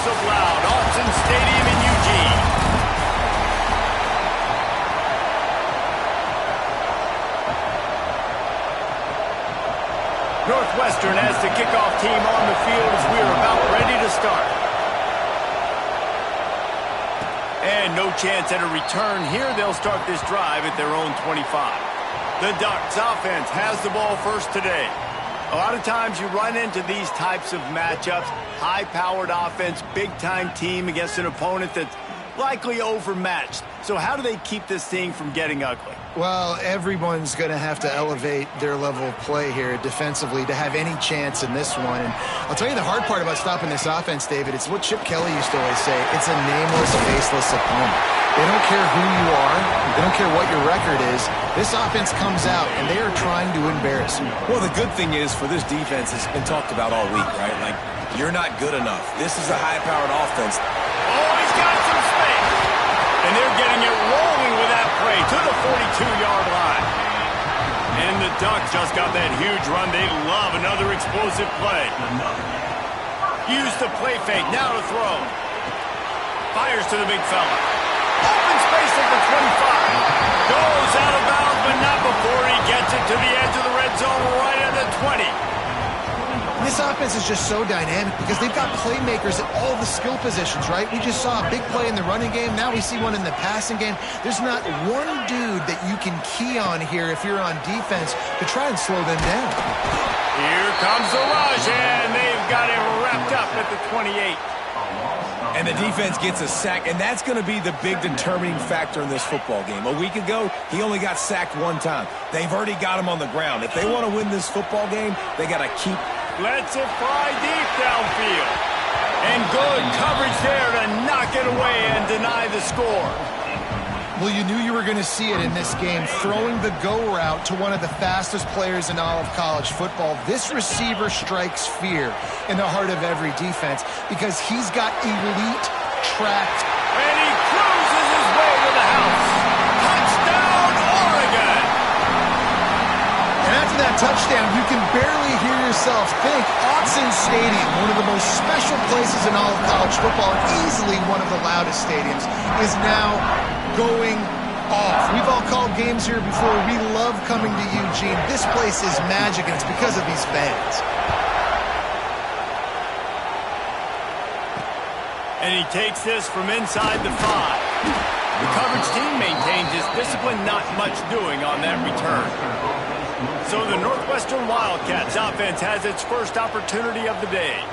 of loud. Autzen Stadium in Eugene. Northwestern has the kickoff team on the field as we are about ready to start. And no chance at a return here. They'll start this drive at their own 25. The Ducks offense has the ball first today. A lot of times you run into these types of matchups, high-powered offense, big-time team against an opponent that's likely overmatched. So how do they keep this thing from getting ugly? Well, everyone's going to have to elevate their level of play here defensively to have any chance in this one. And I'll tell you the hard part about stopping this offense, David, it's what Chip Kelly used to always say. It's a nameless, faceless opponent. They don't care who you are. They don't care what your record is. This offense comes out, and they are trying to embarrass you. Well, the good thing is for this defense, it's been talked about all week, right? Like, you're not good enough. This is a high-powered offense. Oh, he's got some space. And they're getting it rolling with that play to the 42-yard line. And the Ducks just got that huge run. They love another explosive play. Use the play fake. Now to throw. Fires to the big fella. Open space at the 25. Goes out of bounds, but not before he gets it to the edge of the red zone right at the 20. This offense is just so dynamic because they've got playmakers at all the skill positions, right? We just saw a big play in the running game. Now we see one in the passing game. There's not one dude that you can key on here if you're on defense to try and slow them down. Here comes the rush, and they've got it wrapped up at the 28. And the defense gets a sack, and that's going to be the big determining factor in this football game. A week ago, he only got sacked one time. They've already got him on the ground. If they want to win this football game, they got to keep... Lets it fly deep downfield. And good coverage there to knock it away and deny the score. Well, you knew you were going to see it in this game, throwing the go route to one of the fastest players in all of college football. This receiver strikes fear in the heart of every defense because he's got elite tracked. And he cruises his way to the house. Touchdown, Oregon! And after that touchdown, you can barely hear yourself think. Autzen Stadium, one of the most special places in all of college football, and easily one of the loudest stadiums, is now going off. We've all called games here before. We love coming to Eugene. This place is magic, and it's because of these fans. And he takes this from inside the 5. The coverage team maintains his discipline, not much doing on that return. So the Northwestern Wildcats offense has its first opportunity of the day.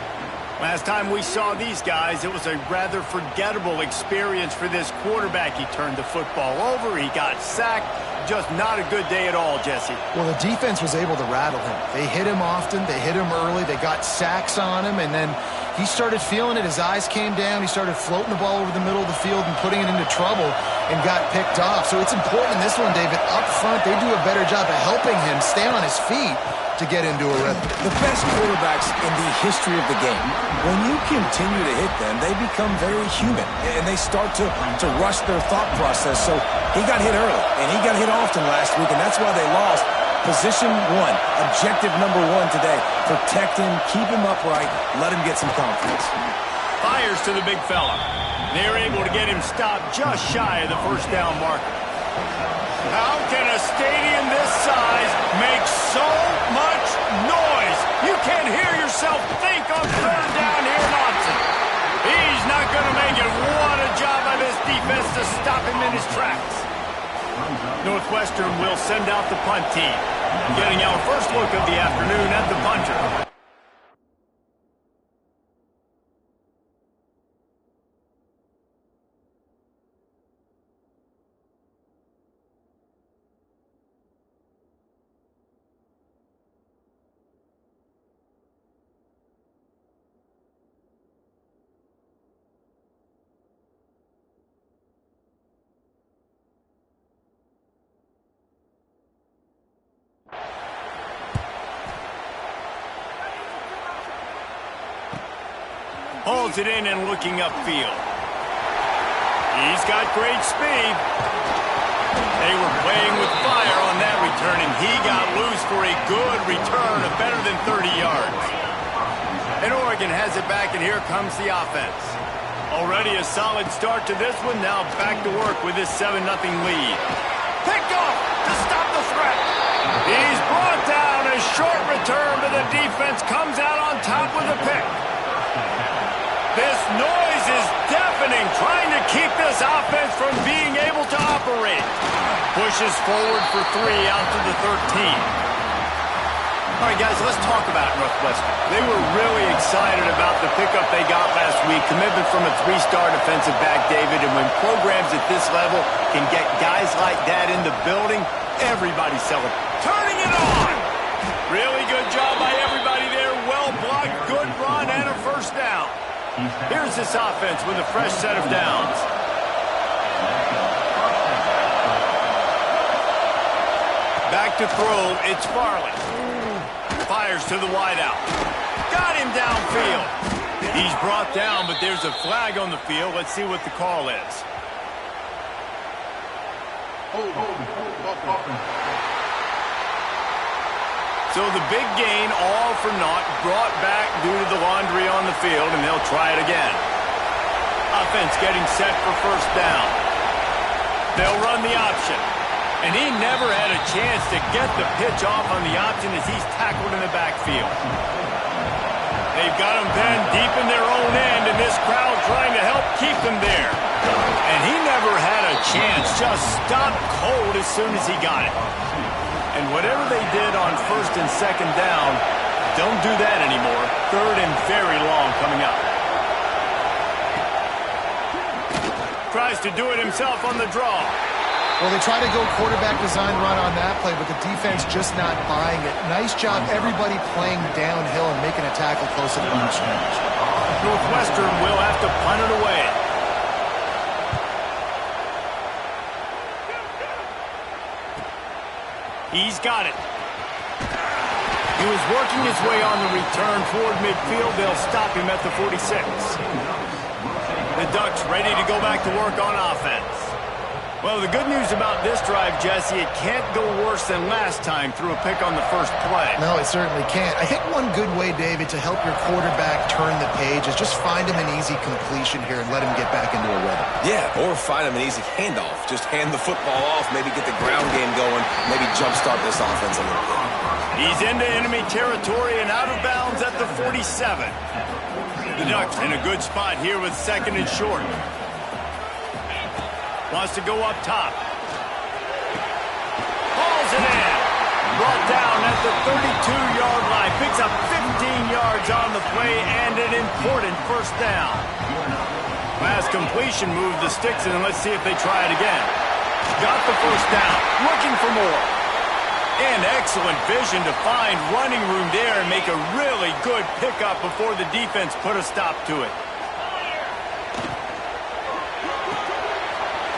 Last time we saw these guys, it was a rather forgettable experience for this quarterback. He turned the football over, he got sacked. Just not a good day at all, Jesse. Well, the defense was able to rattle him. They hit him often, they hit him early, they got sacks on him, and then he started feeling it. His eyes came down, he started floating the ball over the middle of the field and putting it into trouble and got picked off. So it's important in this one, David, up front, they do a better job of helping him stay on his feet to get into a rhythm. The best quarterbacks in the history of the game, when you continue to hit them, they become very human, and they start to rush their thought process. So he got hit early, and he got hit often last week, and that's why they lost. Position 1, objective number 1 today. Protect him, keep him upright, let him get some confidence. Fires to the big fella. They're able to get him stopped just shy of the first down marker. How can a stadium this size make so much noise? You can't hear yourself think on third down here in Autzen. He's not going to make it. What a job by this defense to stop him in his tracks. Northwestern will send out the punt team. Getting our first look of the afternoon at the punter. Hauls it in and looking upfield. He's got great speed. They were playing with fire on that return, and he got loose for a good return of better than 30 yards. And Oregon has it back, and here comes the offense. Already a solid start to this one. Now back to work with this 7-0 lead. Picked off to stop the threat. He's brought down. A short return, but the defense comes out on top with a pick. This noise is deafening, trying to keep this offense from being able to operate. Pushes forward for 3 out to the 13. All right, guys, let's talk about Northwestern. They were really excited about the pickup they got last week. Commitment from a 3-star defensive back, David. And when programs at this level can get guys like that in the building, everybody's celebrating. Turning it on! Really good job by everybody there. Well blocked, good run, and a first down. Here's this offense with a fresh set of downs. Back to throw, it's Farley. Fires to the wideout. Got him downfield. He's brought down, but there's a flag on the field. Let's see what the call is. So the big gain, all for naught, brought back due to the laundry on the field, and they'll try it again. Offense getting set for first down. They'll run the option. And he never had a chance to get the pitch off on the option as he's tackled in the backfield. They've got him then deep in their own end, and this crowd trying to help keep them there. And he never had a chance, just stopped cold as soon as he got it. And whatever they did on first and second down, don't do that anymore. Third and very long coming up. Tries to do it himself on the draw. Well, they try to go quarterback design run on that play, but the defense just not buying it. Nice job, everybody playing downhill and making a tackle close to the line of scrimmage. Northwestern will have to punt it away. He's got it. He was working his way on the return toward midfield. They'll stop him at the 46. The Ducks ready to go back to work on offense. Well, the good news about this drive, Jesse, it can't go worse than last time through a pick on the first play. No, it certainly can't. I think one good way, David, to help your quarterback turn the page is just find him an easy completion here and let him get back into a rhythm. Yeah, or find him an easy handoff. Just hand the football off, maybe get the ground game going, maybe jumpstart this offense a little bit. He's into enemy territory and out of bounds at the 47. The Ducks in a good spot here with second and short. Wants to go up top. Hauls it in. Brought down at the 32-yard line. Picks up 15 yards on the play and an important first down. Last completion moved the sticks in, and let's see if they try it again. Got the first down. Looking for more. And excellent vision to find running room there and make a really good pickup before the defense put a stop to it.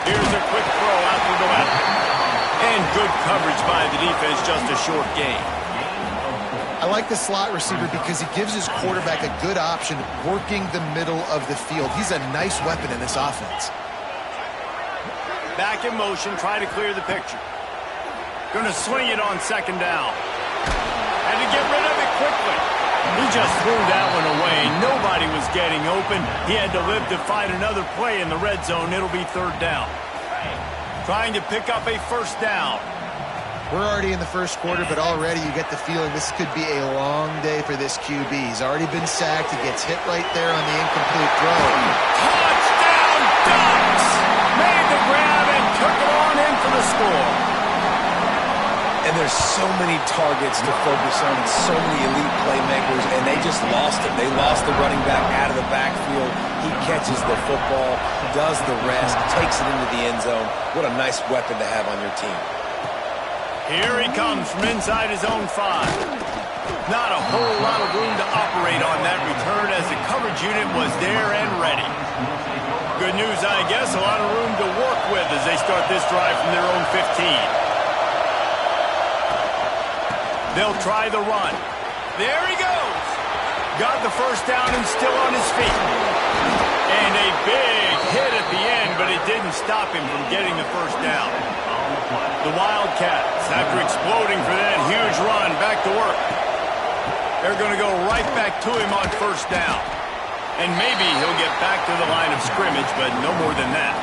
Here's a quick throw out to the left. And good coverage by the defense, just a short gain. I like the slot receiver because he gives his quarterback a good option working the middle of the field. He's a nice weapon in this offense. Back in motion, try to clear the picture. Going to swing it on second down. Had to get rid of it quickly. He just threw that one away. Nobody was getting open. He had to live to find another play in the red zone. It'll be third down. Trying to pick up a first down. We're already in the first quarter, but already you get the feeling this could be a long day for this QB. He's already been sacked. He gets hit right there on the incomplete throw. Touchdown, Ducks! Made the grab and took it on in for the score. And there's so many targets to focus on and so many elite playmakers, and they just lost it. They lost the running back out of the backfield. He catches the football, does the rest, takes it into the end zone. What a nice weapon to have on your team. Here he comes from inside his own 5. Not a whole lot of room to operate on that return as the coverage unit was there and ready. Good news, I guess, a lot of room to work with as they start this drive from their own 15. They'll try the run. There he goes. Got the first down and still on his feet. And a big hit at the end, but it didn't stop him from getting the first down. The Wildcats, after exploding for that huge run, back to work. They're going to go right back to him on first down. And maybe he'll get back to the line of scrimmage, but no more than that.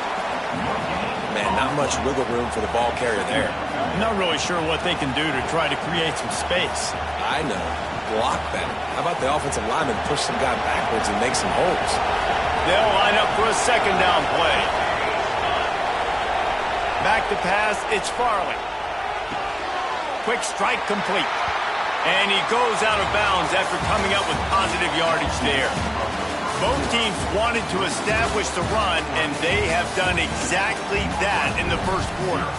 Man, not much wiggle room for the ball carrier there. I'm not really sure what they can do to try to create some space. I know. Block that. How about the offensive lineman push some guy backwards and make some holes? They'll line up for a second down play. Back to pass, it's Farley. Quick strike complete. And he goes out of bounds after coming up with positive yardage there. Both teams wanted to establish the run, and they have done exactly that in the first quarter.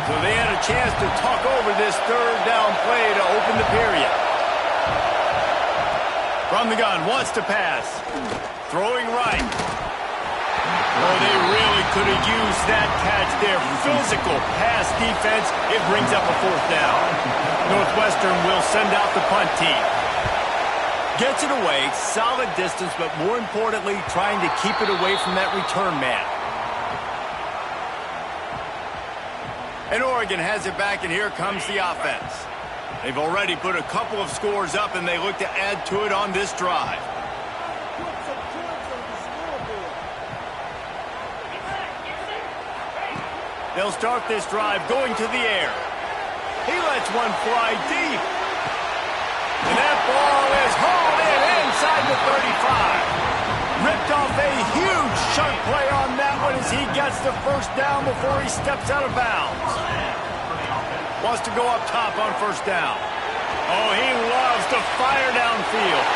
So they had a chance to talk over this third down play to open the period. From the gun, wants to pass. Throwing right. Oh, they really could have used that catch there. Physical pass defense. It brings up a fourth down. Northwestern will send out the punt team. Gets it away, solid distance, but more importantly, trying to keep it away from that return man. And Oregon has it back, and here comes the offense. They've already put a couple of scores up, and they look to add to it on this drive. They'll start this drive going to the air. He lets one fly deep. And that ball is hauled in inside the 35. Ripped off a huge chunk play on that one as he gets the first down before he steps out of bounds. Wants to go up top on first down. Oh, he loves to fire downfield.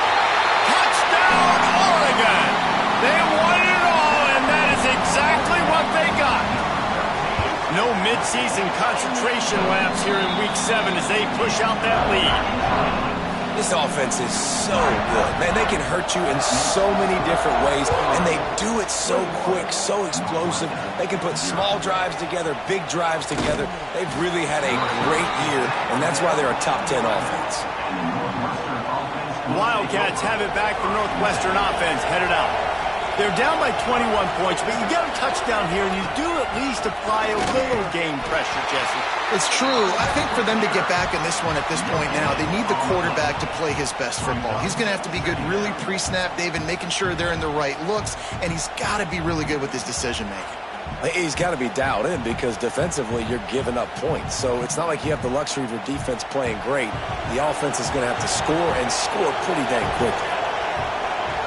Touchdown, Oregon! They won it all, and that is exactly what they got. No mid-season concentration laps here in Week 7 as they push out that lead. This offense is so good. Man, they can hurt you in so many different ways, and they do it so quick, so explosive. They can put small drives together, big drives together. They've really had a great year, and that's why they're a top 10 offense. Wildcats have it back from Northwestern offense, headed out. They're down by 21 points, but you get a touchdown here, and you do at least apply a little game pressure, Jesse. It's true. I think for them to get back in this one at this point now, they need the quarterback to play his best football. He's going to have to be good really pre-snap, David, making sure they're in the right looks, and he's got to be really good with his decision-making. He's got to be dialed in because defensively you're giving up points. So it's not like you have the luxury of your defense playing great. The offense is going to have to score and score pretty dang quickly.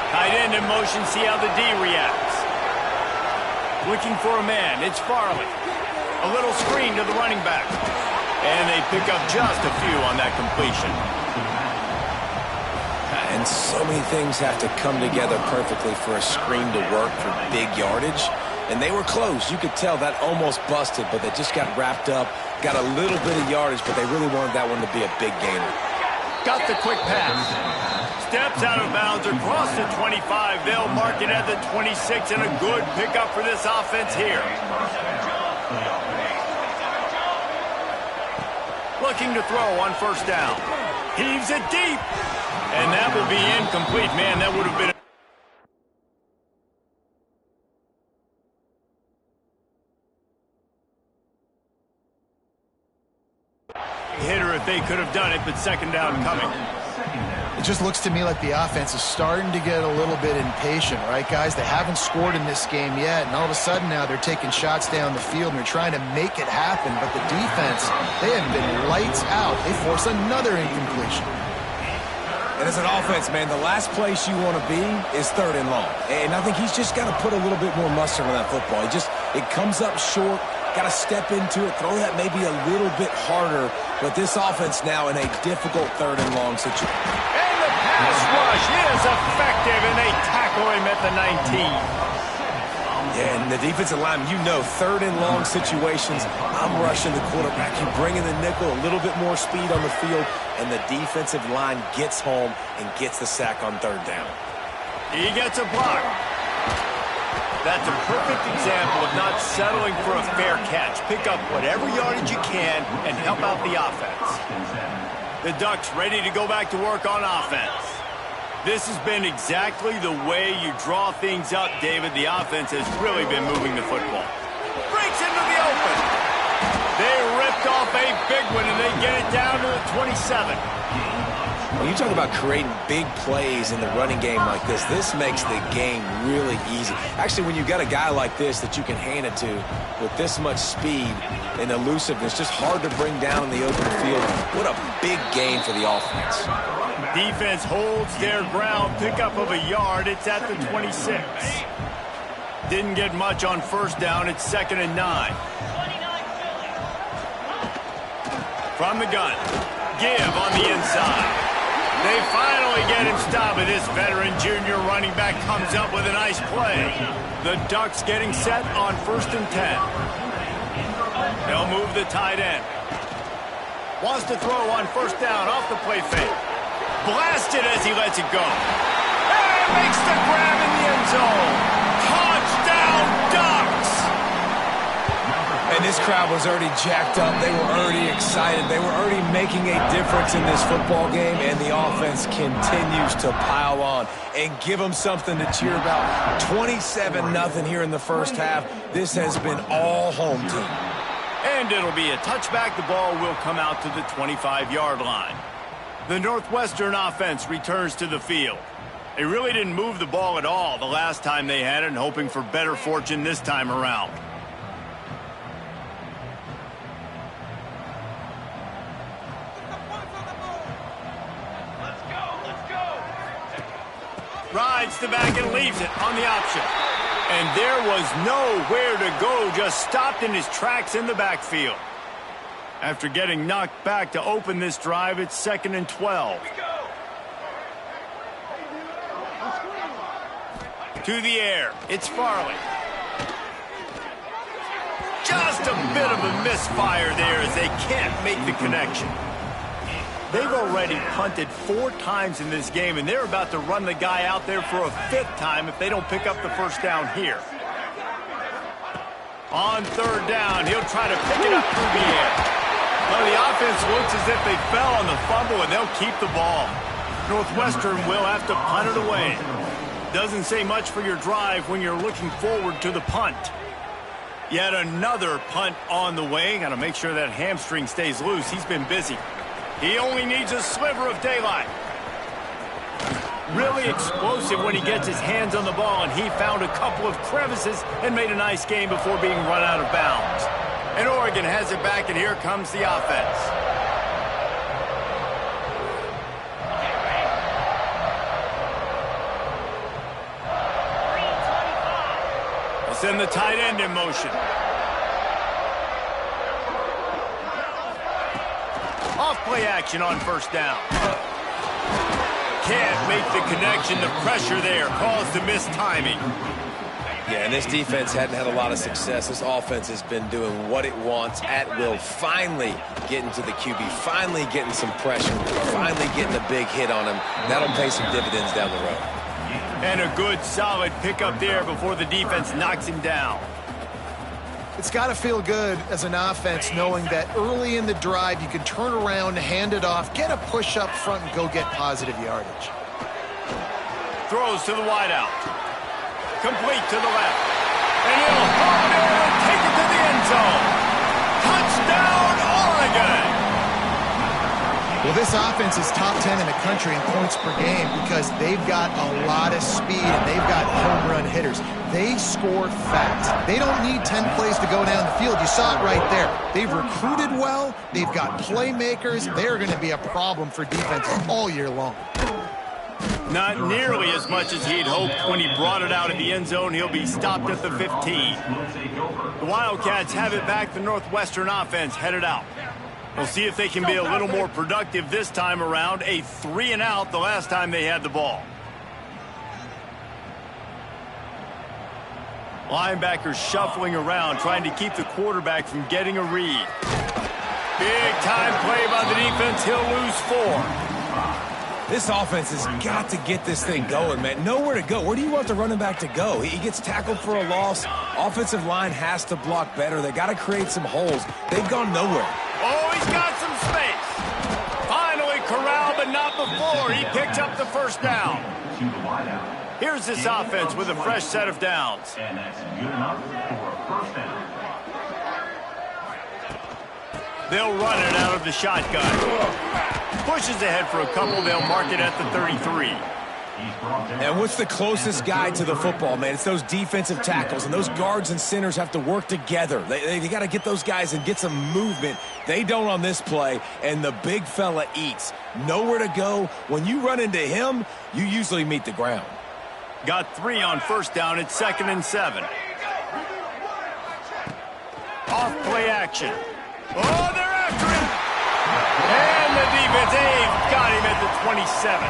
Tight end in motion, see how the D reacts. Looking for a man, it's Farley. A little screen to the running back. And they pick up just a few on that completion. And so many things have to come together perfectly for a screen to work for big yardage. And they were close. You could tell that almost busted, but they just got wrapped up, got a little bit of yardage, but they really wanted that one to be a big gainer. Got the quick pass. Steps out of bounds across the 25. They'll mark it at the 26, and a good pickup for this offense here. Looking to throw on first down. Heaves it deep. And that will be incomplete. Man, that would have been... hitter if they could have done it, but second down coming. It just looks to me like the offense is starting to get a little bit impatient, right, guys? They haven't scored in this game yet, and all of a sudden now they're taking shots down the field and they're trying to make it happen, but the defense, they have been lights out. They force another incompletion. And as an offense, man, the last place you want to be is third and long. And I think he's just got to put a little bit more mustard on that football. It comes up short, got to step into it, throw that maybe a little bit harder. But this offense now in a difficult third and long situation. And the pass rush is effective, and they tackle him at the 19. Yeah, and the defensive line, you know, third and long situations, I'm rushing the quarterback. You bring in the nickel, a little bit more speed on the field, and the defensive line gets home and gets the sack on third down. He gets a block. That's a perfect example of not settling for a fair catch. Pick up whatever yardage you can and help out the offense. The Ducks ready to go back to work on offense. This has been exactly the way you draw things up, David. The offense has really been moving the football. Breaks into into the open. They ripped off a big one, and they get it down to the 27. When you talk about creating big plays in the running game like this makes the game really easy. Actually, when you've got a guy like this that you can hand it to with this much speed and elusiveness, just hard to bring down in the open field. What a big game for the offense. Defense holds their ground, pickup of a yard. It's at the 26. Didn't get much on first down. It's 2nd and 9. From the gun, give on the inside. They finally get him stopped, but this veteran junior running back comes up with a nice play. The Ducks getting set on 1st and 10. They'll move the tight end. Wants to throw on first down off the play fake. Blasted as he lets it go. And makes the grab in the end zone. Touchdown, Ducks! And this crowd was already jacked up. They were already excited. They were already making a difference in this football game, and the offense continues to pile on and give them something to cheer about. 27-0 here in the first half. This has been all home team. And it'll be a touchback. The ball will come out to the 25-yard line. The Northwestern offense returns to the field. They really didn't move the ball at all the last time they had it, and hoping for better fortune this time around. Rides the back and leaves it on the option. And there was nowhere to go, just stopped in his tracks in the backfield. After getting knocked back to open this drive, it's 2nd and 12. To the air, it's Farley. Just a bit of a misfire there as they can't make the connection. They've already punted 4 times in this game, and they're about to run the guy out there for a 5th time if they don't pick up the first down here. On 3rd down, he'll try to pick it up through the air. Well, the offense looks as if they fell on the fumble, and they'll keep the ball. Northwestern will have to punt it away. Doesn't say much for your drive when you're looking forward to the punt. Yet another punt on the way. Got to make sure that hamstring stays loose. He's been busy. He only needs a sliver of daylight. Really explosive when he gets his hands on the ball, and he found a couple of crevices and made a nice game before being run out of bounds. And Oregon has it back, and here comes the offense. They'll send the tight end in motion. Off-play action on first down. Can't make the connection. The pressure there caused the missed timing. Yeah, and this defense hadn't had a lot of success. This offense has been doing what it wants at will. Finally getting to the QB. Finally getting some pressure. Finally getting a big hit on him. That'll pay some dividends down the road. And a good, solid pickup there before the defense knocks him down. It's got to feel good as an offense knowing that early in the drive you can turn around, hand it off, get a push up front, and go get positive yardage. Throws to the wideout. Complete to the left. And he'll hold it and take it to the end zone. Touchdown, Oregon! Well, this offense is top 10 in the country in points per game because they've got a lot of speed and they've got home run hitters. They score fast. They don't need 10 plays to go down the field. You saw it right there. They've recruited well. They've got playmakers. They're going to be a problem for defenses all year long. Not nearly as much as he'd hoped when he brought it out of the end zone. He'll be stopped at the 15. The Wildcats have it back. The Northwestern offense headed out. We'll see if they can be a little more productive this time around. A 3-and-out the last time they had the ball. Linebackers shuffling around, trying to keep the quarterback from getting a read. Big time play by the defense. He'll lose 4. This offense has got to get this thing going, man. Nowhere to go. Where do you want the running back to go? He gets tackled for a loss. Offensive line has to block better. They got to create some holes. They've gone nowhere. Oh, he's got some space. Finally corralled, but not before. He picks up the first down. Here's this offense with a fresh set of downs. And that's good enough for a first down. They'll run it out of the shotgun. Pushes ahead for a couple. They'll mark it at the 33. And what's the closest guy to the football, man? It's those defensive tackles, and those guards and centers have to work together. They got to get those guys and get some movement. They don't on this play, and the big fella eats. Nowhere to go. When you run into him, you usually meet the ground. Got 3 on first down. It's 2nd and 7. Off play action. Oh, they're after him. And the defense, they've got him at the 27.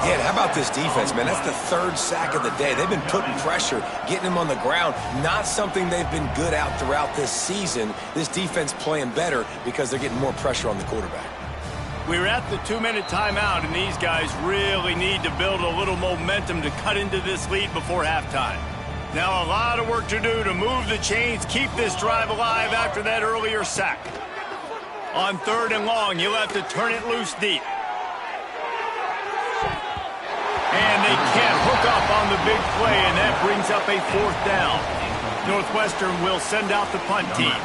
Yeah, how about this defense, man? That's the 3rd sack of the day. They've been putting pressure, getting him on the ground. Not something they've been good at throughout this season. This defense playing better because they're getting more pressure on the quarterback. We're at the 2-minute timeout, and these guys really need to build a little momentum to cut into this lead before halftime. Now a lot of work to do to move the chains, keep this drive alive after that earlier sack. On 3rd and long, you'll have to turn it loose deep. And they can't hook up on the big play, and that brings up a 4th down. Northwestern will send out the punt team.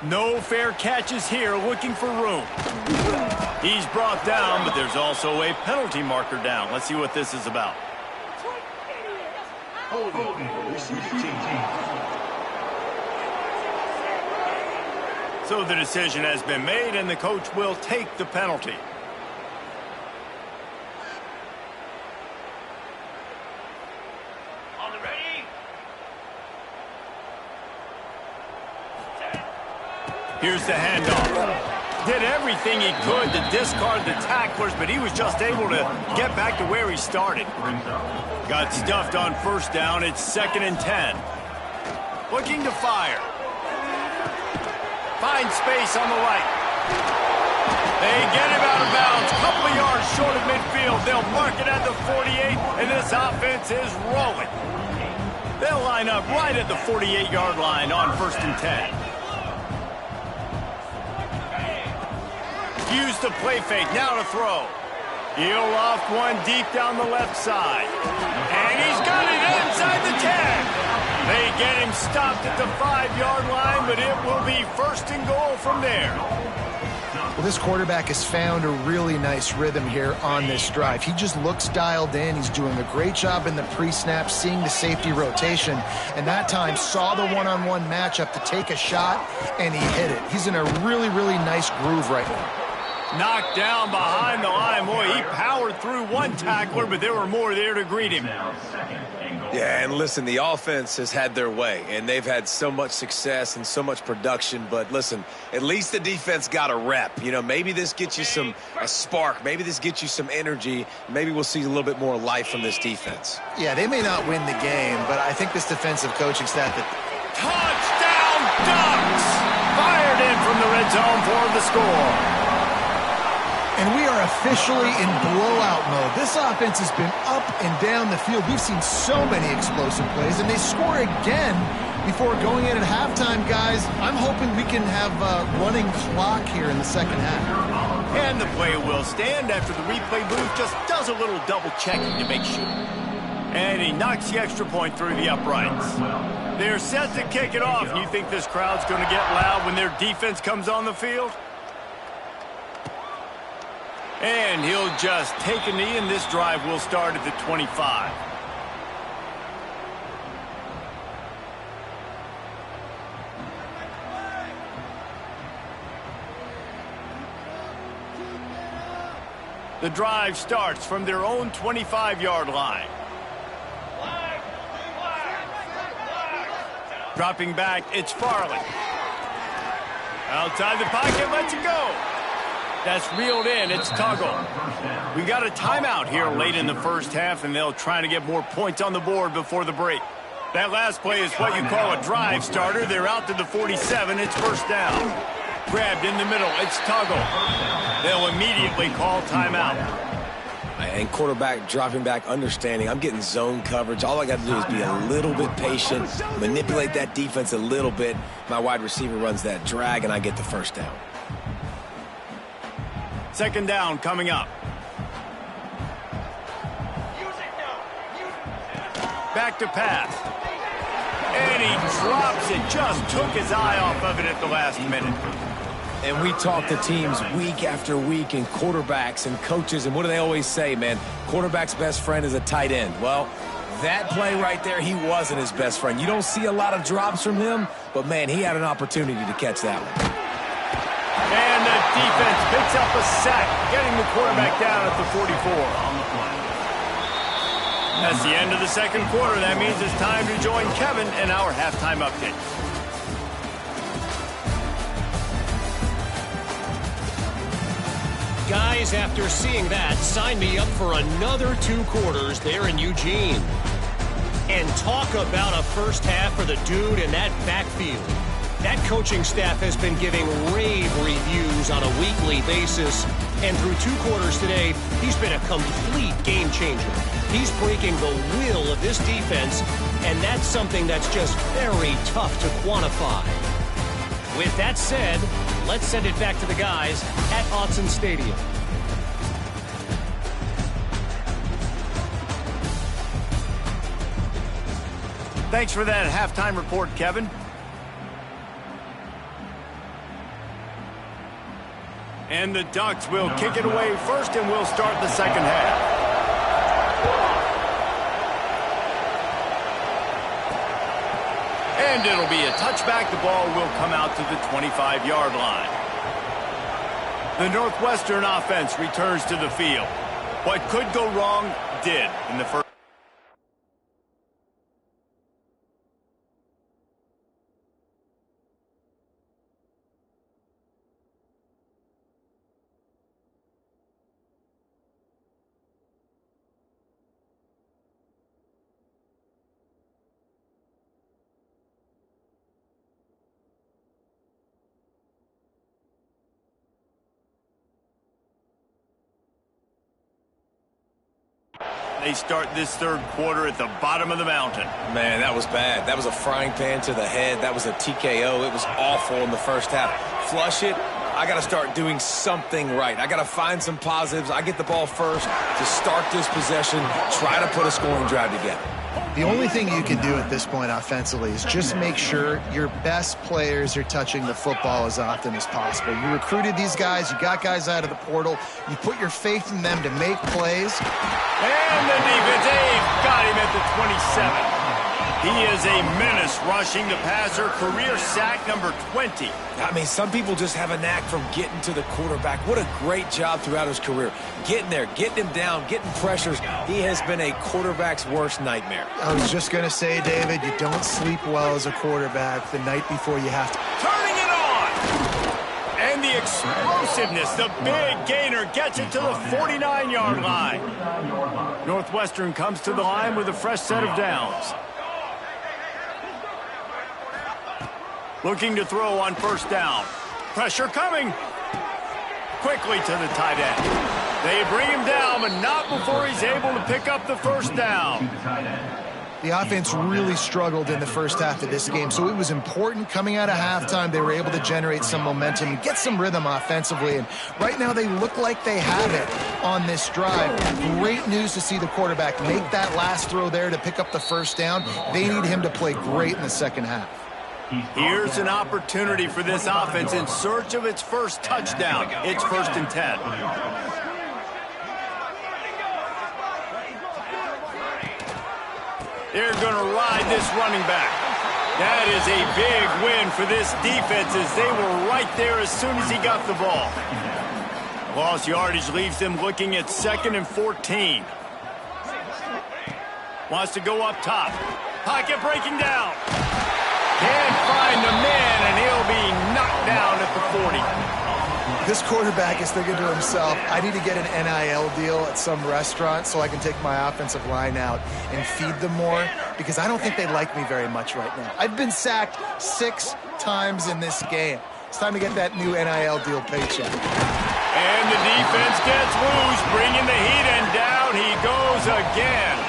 No fair catches here, looking for room. He's brought down, but there's also a penalty marker down. Let's see what this is about. So the decision has been made, and the coach will take the penalty. Here's the handoff. Did everything he could to discard the tacklers, but he was just able to get back to where he started. Got stuffed on first down. It's 2nd and 10. Looking to fire. Finds space on the right. They get him out of bounds. Couple of yards short of midfield. They'll mark it at the 48, and this offense is rolling. They'll line up right at the 48-yard line on 1st and 10. Use the play fake, now to throw. He'll off one deep down the left side. And he's got it inside the 10. They get him stopped at the 5-yard line, but it will be 1st and goal from there. Well, this quarterback has found a really nice rhythm here on this drive. He just looks dialed in. He's doing a great job in the pre-snap, seeing the safety rotation, and that time saw the one-on-one matchup to take a shot, and he hit it. He's in a really, really nice groove right now. Knocked down behind the line. Boy, he powered through one tackler, but there were more there to greet him. Yeah, and listen, the offense has had their way, and they've had so much success and so much production. But listen, at least the defense got a rep. You know, maybe this gets you a spark. Maybe this gets you some energy. Maybe we'll see a little bit more life from this defense. Yeah, they may not win the game, but I think this defensive coaching staff... Touchdown, Ducks! Fired in from the red zone for the score. And we are officially in blowout mode. This offense has been up and down the field. We've seen so many explosive plays, and they score again before going in at halftime, guys. I'm hoping we can have a running clock here in the second half. And the play will stand after the replay booth just does a little double-checking to make sure. And he knocks the extra point through the uprights. They're set to kick it off. You think this crowd's going to get loud when their defense comes on the field? And he'll just take a knee, and this drive will start at the 25. The drive starts from their own 25-yard line. Dropping back, it's Farley. Outside the pocket, lets it go. That's reeled in. It's Tuggle. We got a timeout here late in the first half, and they'll try to get more points on the board before the break. That last play is what you call a drive starter. They're out to the 47. It's 1st down. Grabbed in the middle. It's Tuggle. They'll immediately call timeout. And quarterback dropping back, understanding I'm getting zone coverage. All I got to do is be a little bit patient, manipulate that defense a little bit. My wide receiver runs that drag, and I get the 1st down. 2nd down coming up. Back to pass. And he drops it. Just took his eye off of it at the last minute. And we talk to teams week after week and quarterbacks and coaches, and what do they always say, man? Quarterback's best friend is a tight end. Well, that play right there, he wasn't his best friend. You don't see a lot of drops from him, but, man, he had an opportunity to catch that one. And the defense picks up a sack, getting the quarterback down at the 44. That's the end of the second quarter. That means it's time to join Kevin in our halftime update. Guys, after seeing that, sign me up for another 2 quarters there in Eugene. And talk about a first half for the dude in that backfield. That coaching staff has been giving rave reviews on a weekly basis. And through 2 quarters today, he's been a complete game changer. He's breaking the will of this defense, and that's something that's just very tough to quantify. With that said, let's send it back to the guys at Autzen Stadium. Thanks for that halftime report, Kevin. And the Ducks will kick it away first, and we'll start the second half. And it'll be a touchback. The ball will come out to the 25-yard line. The Northwestern offense returns to the field. What could go wrong did in the first. They start this third quarter at the bottom of the mountain. Man, that was bad. That was a frying pan to the head. That was a TKO. It was awful in the first half. Flush it. I got to start doing something right. I got to find some positives. I get the ball first to start this possession, try to put a scoring drive together. The only thing you can do at this point offensively is just make sure your best players are touching the football as often as possible. You recruited these guys. You got guys out of the portal. You put your faith in them to make plays. And the defense, got him at the 27. He is a menace rushing the passer. Career sack number 20. I mean, some people just have a knack from getting to the quarterback. What a great job throughout his career. Getting there, getting him down, getting pressures. He has been a quarterback's worst nightmare. I was just going to say, David, you don't sleep well as a quarterback the night before you have to. Turning it on! And the explosiveness, the big gainer gets it to the 49-yard line. Northwestern comes to the line with a fresh set of downs. Looking to throw on first down. Pressure coming. Quickly to the tight end. They bring him down, but not before he's able to pick up the first down. The offense really struggled in the first half of this game, so it was important coming out of halftime. They were able to generate some momentum and get some rhythm offensively, and right now they look like they have it on this drive. Great news to see the quarterback make that last throw there to pick up the first down. They need him to play great in the second half. Here's an opportunity for this offense in search of its first touchdown. It's 1st and 10. They're going to ride this running back. That is a big win for this defense as they were right there as soon as he got the ball. Lost yardage leaves them looking at 2nd and 14. Wants to go up top. Pocket breaking down. Can't find the man, and he'll be knocked down at the 40. This quarterback is thinking to himself, I need to get an NIL deal at some restaurant so I can take my offensive line out and feed them more, because I don't think they like me very much right now. I've been sacked 6 times in this game. It's time to get that new NIL deal paycheck. And the defense gets loose, bringing the heat, and down he goes again.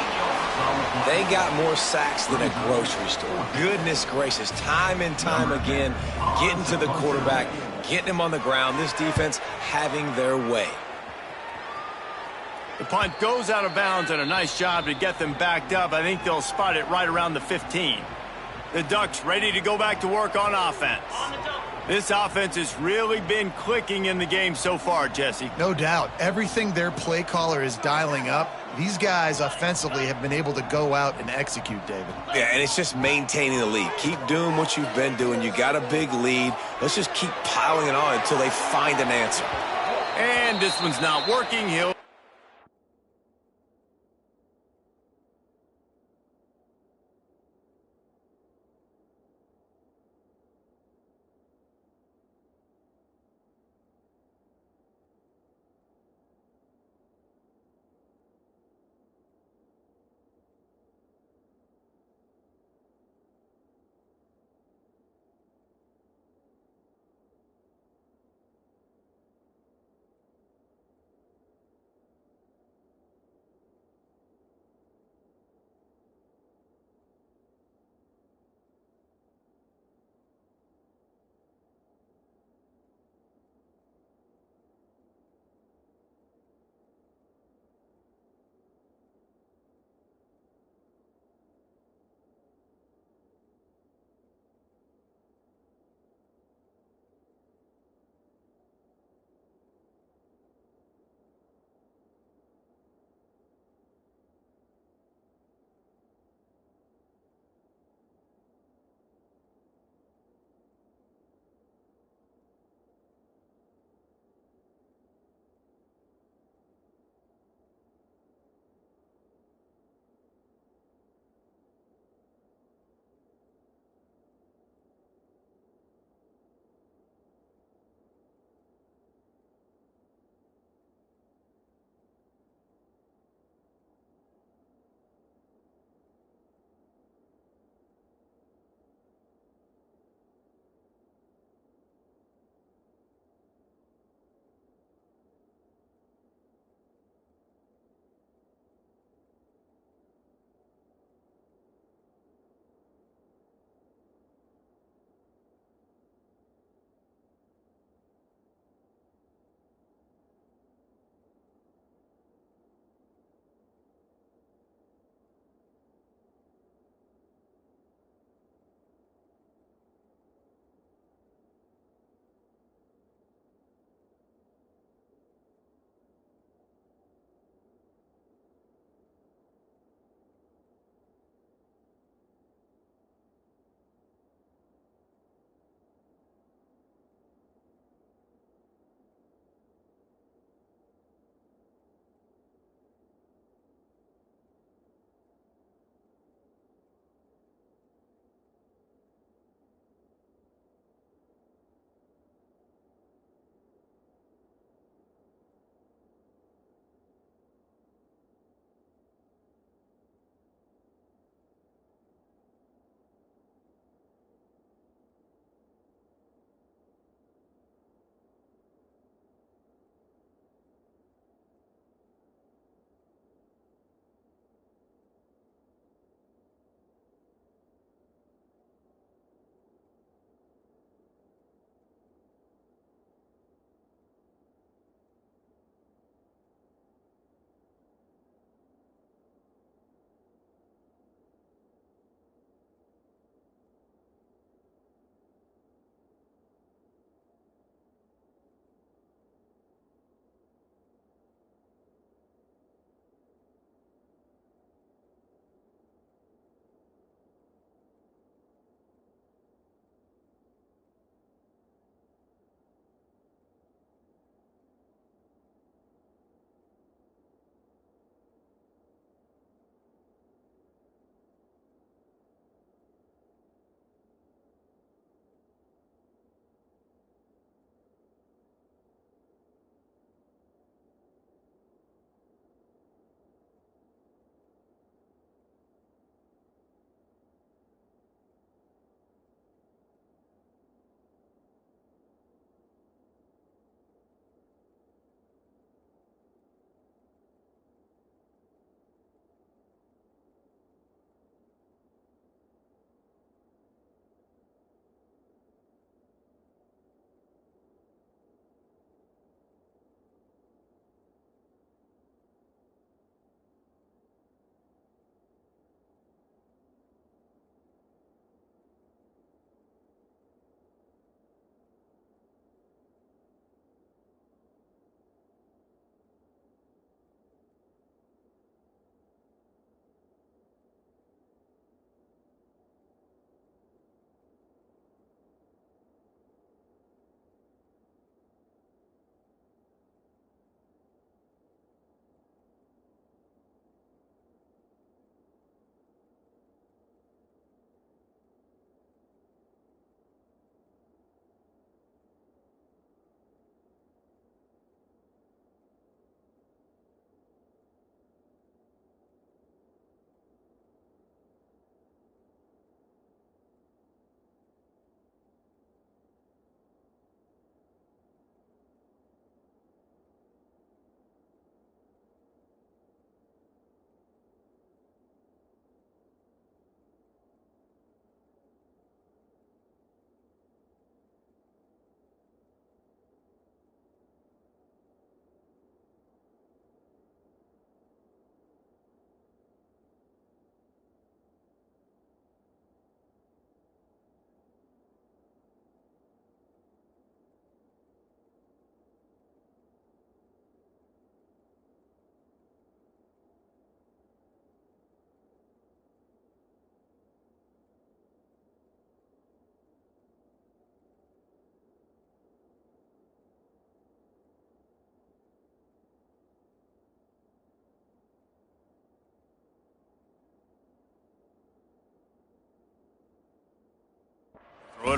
They got more sacks than a grocery store. Goodness gracious, time and time again, getting to the quarterback, getting him on the ground. This defense having their way. The punt goes out of bounds, and a nice job to get them backed up. I think they'll spot it right around the 15. The Ducks ready to go back to work on offense. This offense has really been clicking in the game so far, Jesse. No doubt. Everything their play caller is dialing up, these guys offensively have been able to go out and execute, David. Yeah, and it's just maintaining the lead. Keep doing what you've been doing. You got a big lead. Let's just keep piling it on until they find an answer. And this one's not working. He'll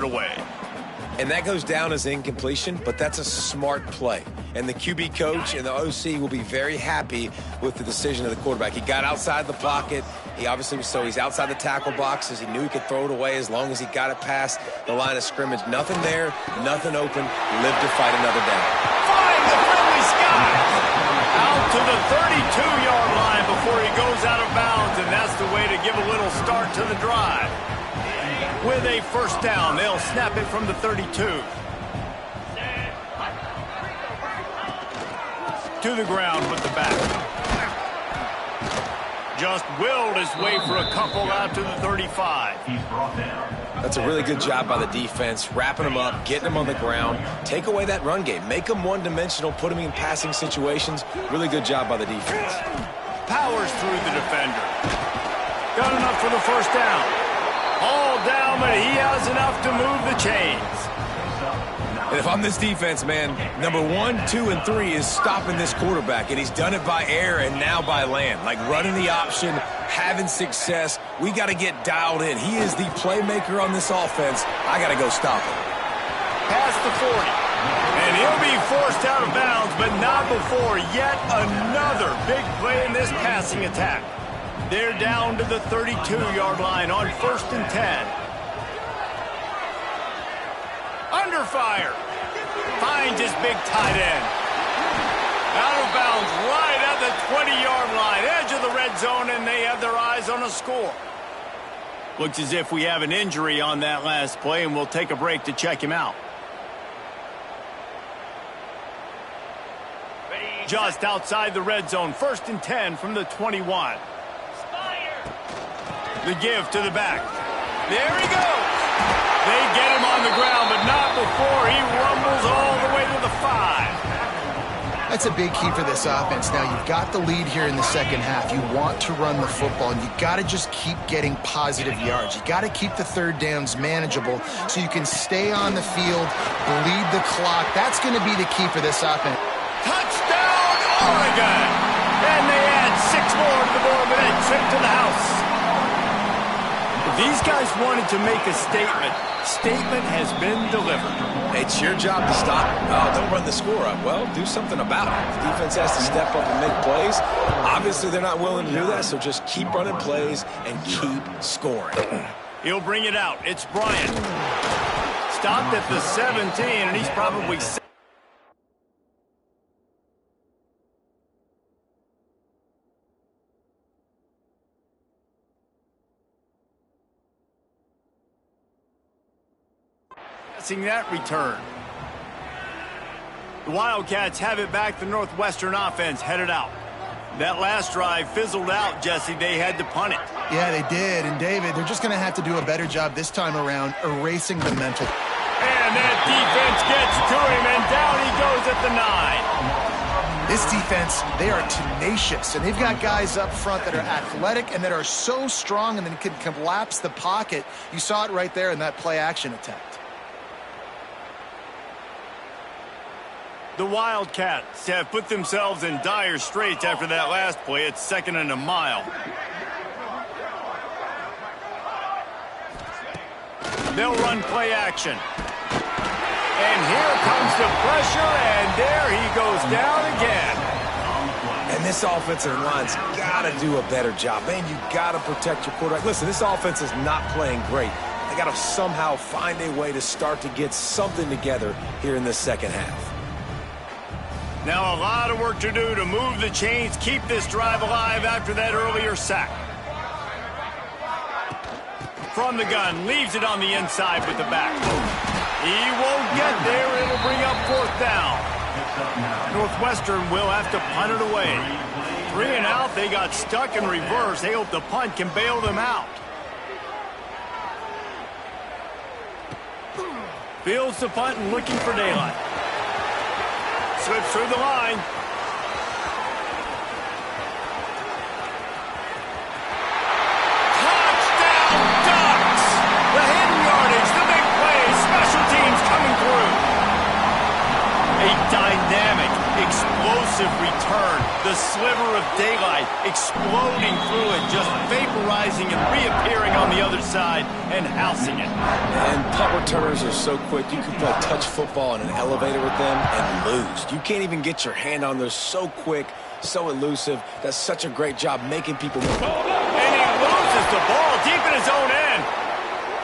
it away. And that goes down as incompletion, but that's a smart play. And the QB coach and the OC will be very happy with the decision of the quarterback. He got outside the pocket. He obviously was he's outside the tackle boxes. He knew he could throw it away as long as he got it past the line of scrimmage. Nothing there, nothing open. Live to fight another down. Find the friendly skies. Out to the 32-yard line before he goes out of bounds, and that's the way to give a little start to the drive. With a first down, they'll snap it from the 32. To the ground with the back. Just willed his way for a couple out to the 35. That's a really good job by the defense, wrapping them up, getting them on the ground. Take away that run game. Make them one-dimensional, put them in passing situations. Really good job by the defense. Powers through the defender. Got enough for the first down. All down, but he has enough to move the chains. And if I'm this defense, man, number 1, 2, and 3 is stopping this quarterback, and he's done it by air and now by land. Like running the option, having success. We got to get dialed in. He is the playmaker on this offense. I got to go stop him. Past the 40. And he'll be forced out of bounds, but not before yet another big play in this passing attack. They're down to the 32-yard line on 1st and 10. Under fire. Finds his big tight end. Out of bounds right at the 20-yard line. Edge of the red zone, and they have their eyes on a score. Looks as if we have an injury on that last play, and we'll take a break to check him out. Just outside the red zone. 1st and 10 from the 21. The give to the back. There he goes. They get him on the ground, but not before he rumbles all the way to the 5. That's a big key for this offense. Now, you've got the lead here in the second half. You want to run the football, and you got to just keep getting positive yards. You got to keep the third downs manageable so you can stay on the field, bleed the clock. That's going to be the key for this offense. Touchdown, Oregon! And they add 6 more to the board with that trip to the house. These guys wanted to make a statement. Statement has been delivered. It's your job to stop. Don't run the score up. Well, do something about it. The defense has to step up and make plays. Obviously, they're not willing to do that, so just keep running plays and keep scoring. He'll bring it out. It's Bryant. Stopped at the 17, and he's probably... that return. The Wildcats have it back. The Northwestern offense headed out. That last drive fizzled out, Jesse. They had to punt it. Yeah, they did. And, David, they're just going to have to do a better job this time around erasing the mental. And that defense gets to him, and down he goes at the 9. This defense, they are tenacious, and they've got guys up front that are athletic and that are so strong and then can collapse the pocket. You saw it right there in that play-action attempt. The Wildcats have put themselves in dire straits after that last play. It's 2nd and a mile. They'll run play action. And here comes the pressure, and there he goes down again. And this offensive line's got to do a better job. Man, you got to protect your quarterback. Listen, this offense is not playing great. They got to somehow find a way to start to get something together here in the second half. Now a lot of work to do to move the chains, keep this drive alive after that earlier sack. From the gun, leaves it on the inside with the back. He won't get there. It'll bring up 4th down. Northwestern will have to punt it away. 3 and out. They got stuck in reverse. They hope the punt can bail them out. Fields the punt and looking for daylight. Slips through the line. Touchdown, Ducks! The hidden yardage, the big play, special teams coming through. A dynamic, explosive return. The sliver of daylight exploding through it, just vaporizing and reappearing on the other side and housing it. And punt returners are so quick. You can play touch football in an elevator with them and lose. You can't even get your hand on them. So quick, so elusive. Does such a great job making people move. And he loses the ball deep in his own end.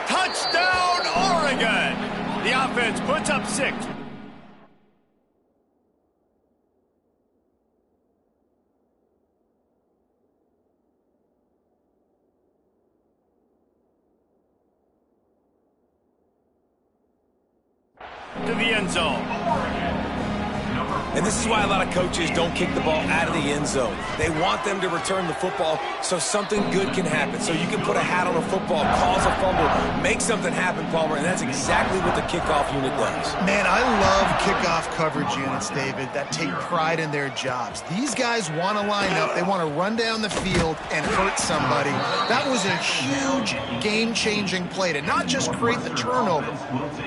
Touchdown, Oregon! The offense puts up 6. To the end zone. And this is why a lot of coaches don't kick the ball out of the end zone. They want them to return the football so something good can happen. So you can put a hat on a football, cause a fumble, make something happen, Palmer, and that's exactly what the kickoff unit does. Man, I love kickoff coverage units, David, that take pride in their jobs. These guys want to line up. They want to run down the field and hurt somebody. That was a huge game-changing play to not just create the turnover,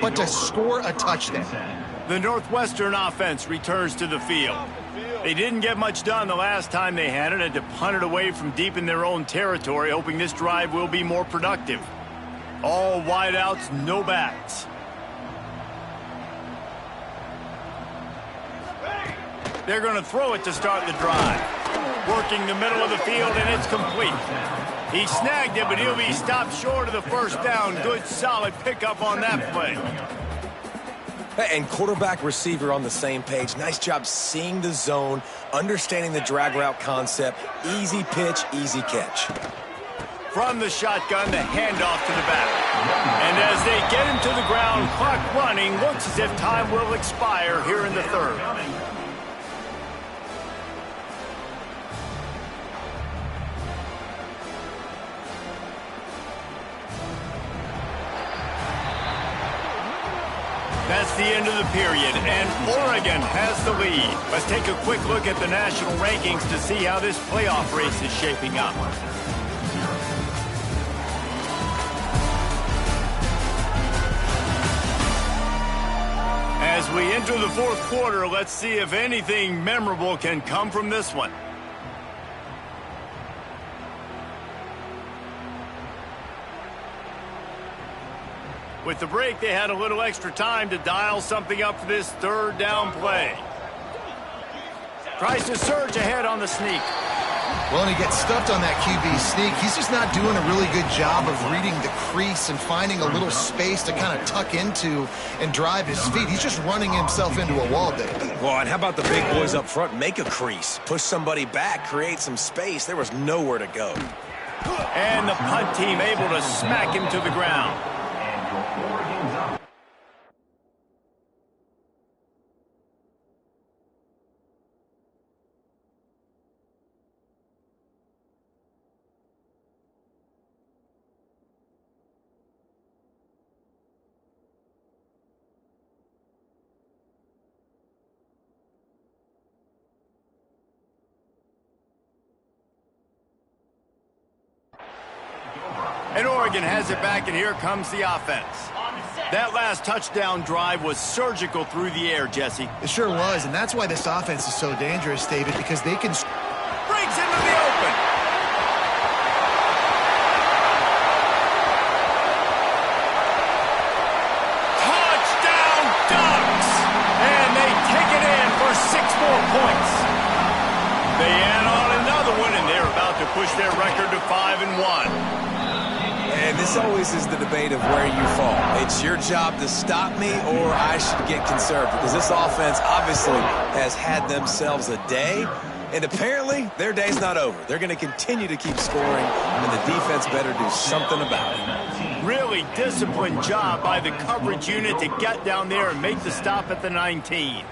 but to score a touchdown. The Northwestern offense returns to the field. They didn't get much done the last time they had it, and to punt it away from deep in their own territory, hoping this drive will be more productive. All wideouts, no backs. They're going to throw it to start the drive. Working the middle of the field, and it's complete. He snagged it, but he'll be stopped short of the first down. Good, solid pickup on that play. And quarterback receiver on the same page. Nice job seeing the zone, understanding the drag route concept. Easy pitch, easy catch. From the shotgun, the handoff to the back. And as they get him to the ground, clock running, looks as if time will expire here in the third. That's the end of the period, and Oregon has the lead. Let's take a quick look at the national rankings to see how this playoff race is shaping up. As we enter the fourth quarter, let's see if anything memorable can come from this one. With the break, they had a little extra time to dial something up for this third down play. Tries to surge ahead on the sneak. Well, and he gets stuffed on that QB sneak. He's just not doing a really good job of reading the crease and finding a little space to kind of tuck into and drive his feet. He's just running himself into a wall there. Well, and how about the big boys up front? Make a crease, push somebody back, create some space. There was nowhere to go. And the punt team able to smack him to the ground. And Oregon has it back, and here comes the offense. That last touchdown drive was surgical through the air, Jesse. It sure was, and that's why this offense is so dangerous, David, because they can... Breaks into the open. Touchdown, Ducks! And they take it in for 6 more points. They add on another one, and they're about to push their record to 5-1. And this always is the debate of where you fall. It's your job to stop me, or I should get conservative, because this offense obviously has had themselves a day, and apparently their day's not over. They're going to continue to keep scoring, and the defense better do something about it. Really disciplined job by the coverage unit to get down there and make the stop at the 19.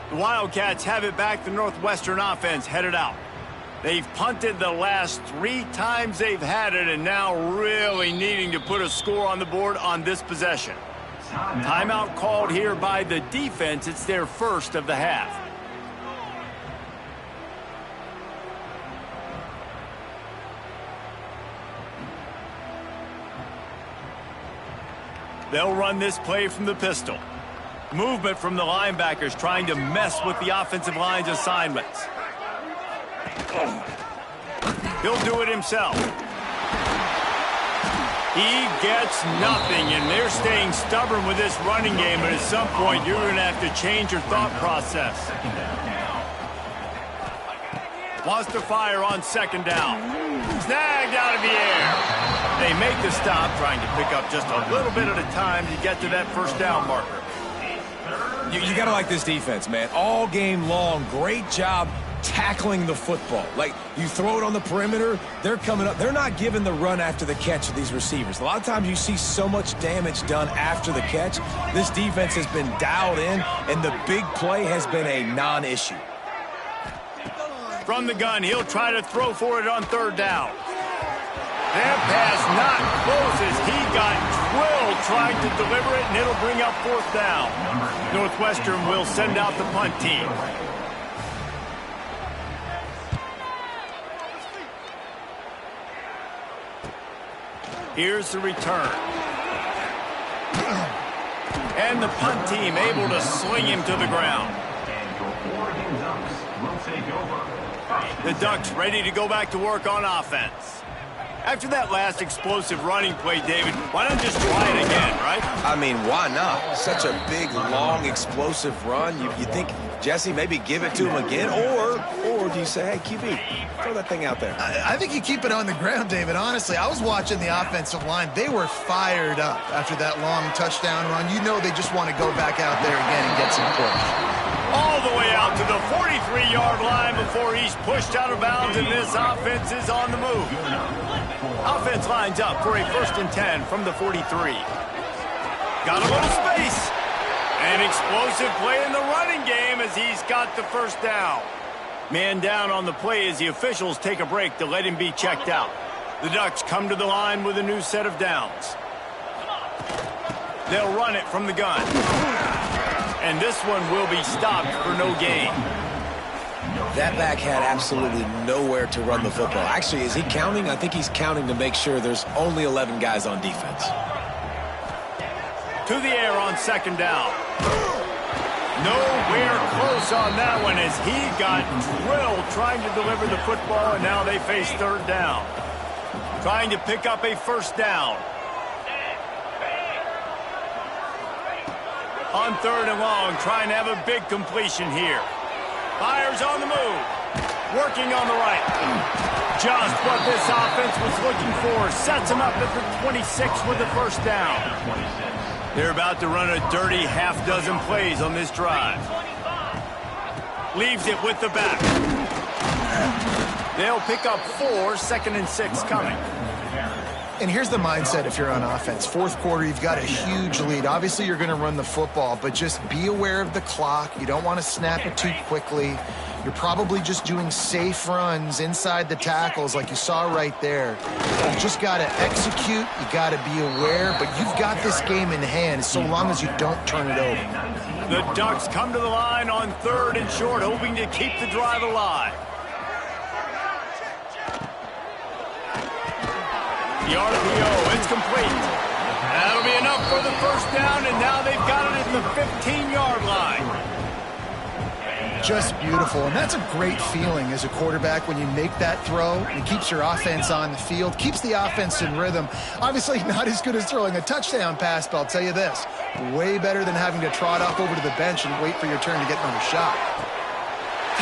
The Wildcats have it back. The Northwestern offense headed out. They've punted the last 3 times they've had it, and now really needing to put a score on the board on this possession. Timeout called here by the defense. It's their first of the half. They'll run this play from the pistol. Movement from the linebackers trying to mess with the offensive line's assignments. He'll do it himself. He gets nothing, and they're staying stubborn with this running game, but at some point you're going to have to change your thought process. Wants to fire on second down. Snagged out of the air. They make the stop, trying to pick up just a little bit at a time to get to that first down marker. You got to like this defense, man. All game long, great job tackling the football. Like, you throw it on the perimeter, they're coming up. They're not giving the run after the catch to these receivers. A lot of times you see so much damage done after the catch. This defense has been dialed in, and the big play has been a non-issue. From the gun, he'll try to throw for it on third down. That pass not close as he got drilled trying to deliver it, and it'll bring up fourth down. Northwestern will send out the punt team. Here's the return. And the punt team able to sling him to the ground. The Ducks ready to go back to work on offense. After that last explosive running play, David, why not just try it again, right? I mean, why not? Such a big, long, explosive run. You think, Jesse, maybe give it to him again? Or do you say, hey, QB, throw that thing out there? I think you keep it on the ground, David. Honestly, I was watching the offensive line. They were fired up after that long touchdown run. You know they just want to go back out there again and get some push. All the way out to the 43-yard line before he's pushed out of bounds, and this offense is on the move. Offense lines up for a 1st and 10 from the 43. Got a little space. An explosive play in the running game as he's got the first down. Man down on the play as the officials take a break to let him be checked out. The Ducks come to the line with a new set of downs. They'll run it from the gun. And this one will be stopped for no gain. That back had absolutely nowhere to run the football. Actually, is he counting? I think he's counting to make sure there's only 11 guys on defense. To the air on second down. Nowhere close on that one as he got drilled trying to deliver the football, and now they face third down. Trying to pick up a first down. On third and long, trying to have a big completion here. Fires on the move. Working on the right. Just what this offense was looking for. Sets him up at the 26 with the first down. They're about to run a dirty half-dozen plays on this drive. Leaves it with the back. They'll pick up 4, 2nd and 6 coming. And here's the mindset if you're on offense. Fourth quarter, you've got a huge lead. Obviously, you're going to run the football, but just be aware of the clock. You don't want to snap it too quickly. You're probably just doing safe runs inside the tackles like you saw right there. You just got to execute. You got to be aware, but you've got this game in hand so long as you don't turn it over. The Ducks come to the line on third and short, hoping to keep the drive alive. The RPO, it's complete. That'll be enough for the first down, and now they've got it at the 15-yard line. Just beautiful, and that's a great feeling as a quarterback when you make that throw. It keeps your offense on the field, keeps the offense in rhythm. Obviously not as good as throwing a touchdown pass, but I'll tell you this, way better than having to trot off over to the bench and wait for your turn to get another shot.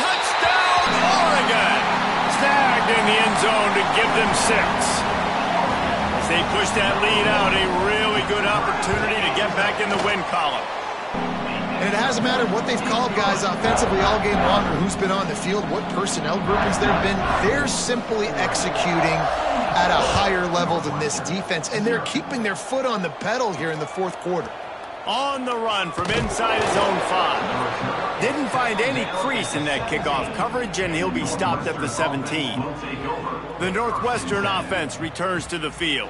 Touchdown, Oregon! Snagged in the end zone to give them 6. They push that lead out, a really good opportunity to get back in the win column. And it hasn't mattered what they've called guys offensively all game long or who's been on the field, what personnel groupings there have been. They're simply executing at a higher level than this defense, and they're keeping their foot on the pedal here in the fourth quarter. On the run from inside his own 5. Didn't find any crease in that kickoff coverage, and he'll be stopped at the 17. The Northwestern offense returns to the field.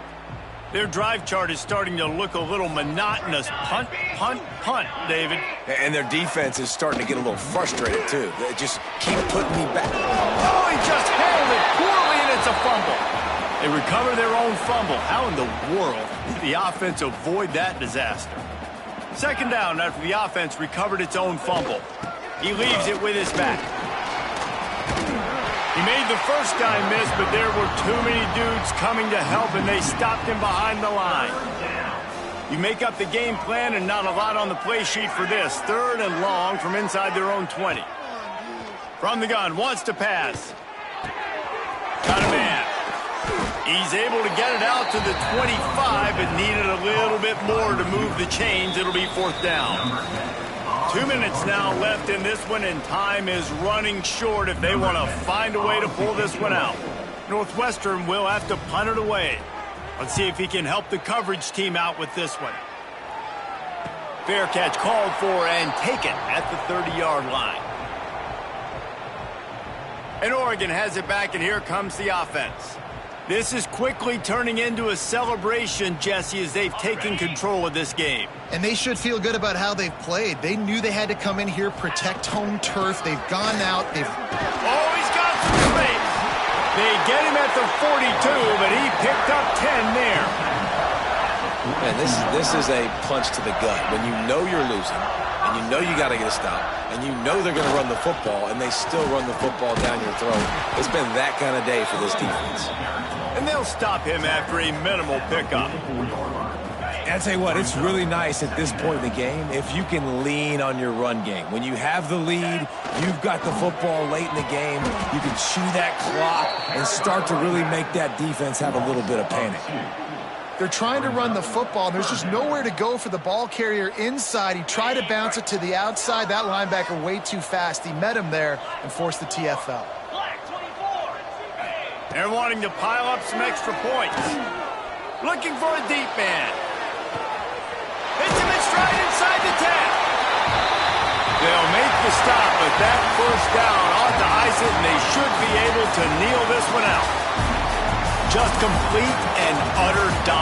Their drive chart is starting to look a little monotonous. Punt, punt, punt, David. And their defense is starting to get a little frustrated, too. They just keep putting me back. Oh, he just handled it poorly, and it's a fumble. They recover their own fumble. How in the world did the offense avoid that disaster? Second down after the offense recovered its own fumble. He leaves it with his back. He made the first guy miss, but there were too many dudes coming to help, and they stopped him behind the line. You make up the game plan, and not a lot on the play sheet for this. 3rd and long from inside their own 20. From the gun, wants to pass. Got a man. He's able to get it out to the 25, but needed a little bit more to move the chains. It'll be 4th down. 2 minutes now left in this one, and time is running short if they want to find a way to pull this one out. Northwestern will have to punt it away. Let's see if he can help the coverage team out with this one. Fair catch called for and taken at the 30-yard line. And Oregon has it back, and here comes the offense. This is quickly turning into a celebration, Jesse, as they've taken control of this game. And they should feel good about how they've played. They knew they had to come in here, protect home turf. They've gone out. Oh, he's got some space. They get him at the 42, but he picked up 10 there. Man, this is a punch to the gut. When you know you're losing, and you know you got to get a stop, and you know they're going to run the football, and they still run the football down your throat. It's been that kind of day for this defense. And they'll stop him after a minimal pickup. And I tell you what, it's really nice at this point in the game if you can lean on your run game. When you have the lead, you've got the football late in the game, you can chew that clock and start to really make that defense have a little bit of panic. They're trying to run the football, and there's just nowhere to go for the ball carrier inside. He tried to bounce it to the outside. That linebacker way too fast. He met him there and forced the TFL. They're wanting to pile up some extra points. Looking for a deep man. Hits him in stride inside the 10. They'll make the stop, but that first down ought to ice it, and they should be able to kneel this one out. Just complete and utter dominance.